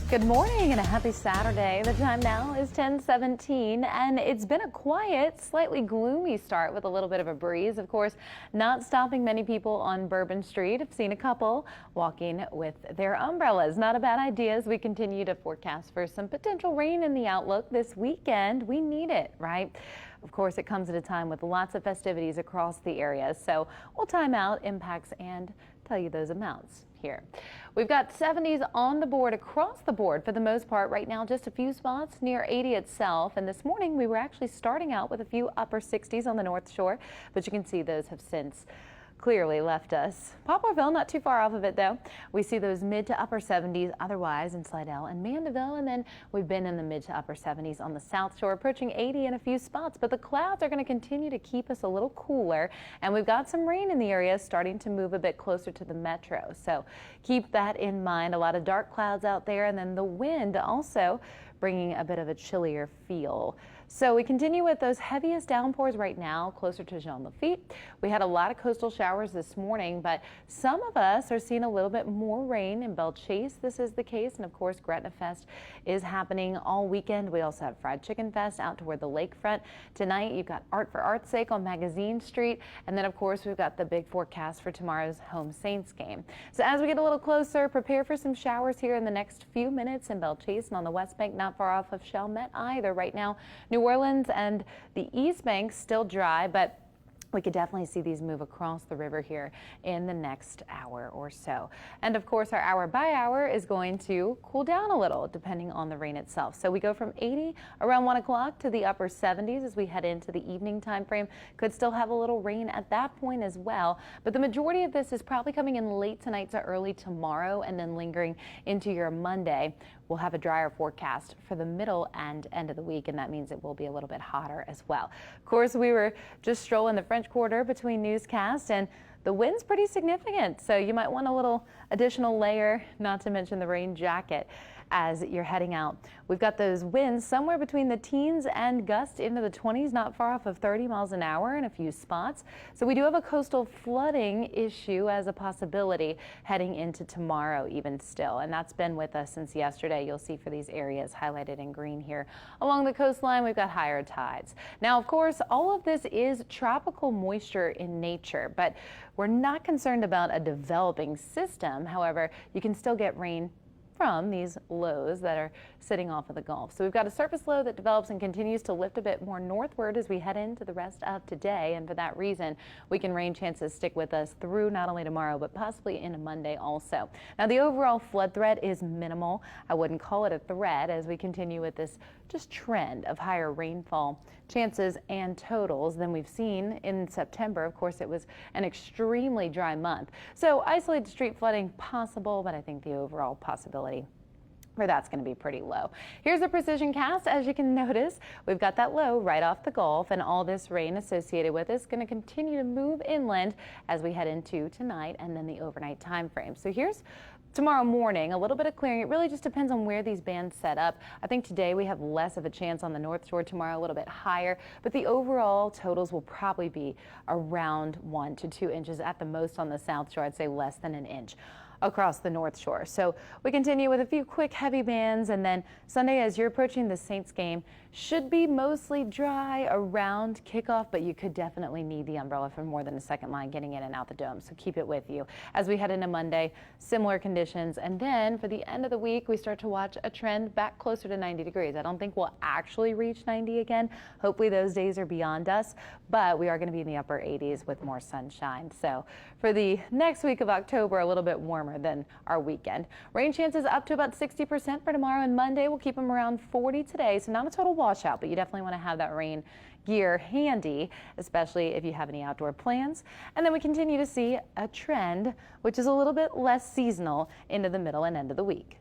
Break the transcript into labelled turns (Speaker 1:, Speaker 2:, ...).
Speaker 1: Good morning and a happy Saturday. The time now is 10:17 and it's been a quiet, slightly gloomy start with a little bit of a breeze. Of course, not stopping many people on Bourbon Street. I've seen a couple walking with their umbrellas. Not a bad idea as we continue to forecast for some potential rain in the outlook this weekend. We need it, right? Of course, it comes at a time with lots of festivities across the area. So we'll time out impacts and tell you those amounts here. We've got 70s on the board across the board for the most part right now, just a few spots near 80 itself. And this morning we were actually starting out with a few upper 60s on the North Shore, but you can see those have since clearly left us. Poplarville, not too far off of it though. We see those mid to upper 70s otherwise in Slidell and Mandeville, and then we've been in the mid to upper 70s on the South Shore, approaching 80 in a few spots. But the clouds are going to continue to keep us a little cooler, and we've got some rain in the area starting to move a bit closer to the metro. So keep that in mind. A lot of dark clouds out there, and then the wind also bringing a bit of a chillier feel. So we continue with those heaviest downpours right now closer to Jean Lafitte. We had a lot of coastal showers this morning, but some of us are seeing a little bit more rain in Belle Chase. This is the case, and of course Gretna Fest is happening all weekend. We also have Fried Chicken Fest out toward the lakefront. Tonight you've got Art for Art's Sake on Magazine Street, and then of course we've got the big forecast for tomorrow's Home Saints game. So as we get a little closer, prepare for some showers here in the next few minutes in Belle Chase and on the West Bank, not far off of Chalmette either. Right now, New Orleans and the East Bank still dry, but we could definitely see these move across the river here in the next hour or so. And of course, our hour by hour is going to cool down a little depending on the rain itself. So we go from 80 around 1 o'clock to the upper 70s as we head into the evening time frame. Could still have a little rain at that point as well. But the majority of this is probably coming in late tonight to early tomorrow and then lingering into your Monday. We'll have a drier forecast for the middle and end of the week, and that means it will be a little bit hotter as well. Of course, we were just strolling the French Quarter between newscasts, and the wind's pretty significant, so you might want a little additional layer, not to mention the rain jacket as you're heading out. We've got those winds somewhere between the teens and gusts into the 20s, not far off of 30 miles an hour in a few spots. So we do have a coastal flooding issue as a possibility heading into tomorrow even still, and that's been with us since yesterday. You'll see for these areas highlighted in green here along the coastline, we've got higher tides. Now, of course, all of this is tropical moisture in nature, but we're not concerned about a developing system. However, you can still get rain from these lows that are sitting off of the Gulf. So we've got a surface low that develops and continues to lift a bit more northward as we head into the rest of today. And for that reason, weekend rain chances stick with us through not only tomorrow, but possibly into Monday also. Now, the overall flood threat is minimal. I wouldn't call it a threat as we continue with this just trend of higher rainfall chances and totals than we've seen in September. Of course, it was an extremely dry month. So isolated street flooding possible, but I think the overall possibility for that's going to be pretty low. Here's a precision cast. As you can notice, we've got that low right off the Gulf, and all this rain associated with it is going to continue to move inland as we head into tonight and then the overnight time frame. So here's tomorrow morning, a little bit of clearing. It really just depends on where these bands set up. I think today we have less of a chance on the North Shore, tomorrow a little bit higher, but the overall totals will probably be around 1 to 2 inches at the most on the South Shore. I'd say less than an inch across the North Shore. So we continue with a few quick heavy bands, and then Sunday as you're approaching the Saints game should be mostly dry around kickoff, but you could definitely need the umbrella for more than a second line getting in and out the dome, so keep it with you. As we head into Monday, similar conditions, and then for the end of the week we start to watch a trend back closer to 90 degrees. I don't think we'll actually reach 90 again. Hopefully those days are beyond us, but we are going to be in the upper 80s with more sunshine. So for the next week of October, a little bit warmer than our weekend. Rain chances up to about 60% for tomorrow and Monday. We'll keep them around 40 today, so not a total washout, but you definitely want to have that rain gear handy, especially if you have any outdoor plans. And then we continue to see a trend which is a little bit less seasonal into the middle and end of the week.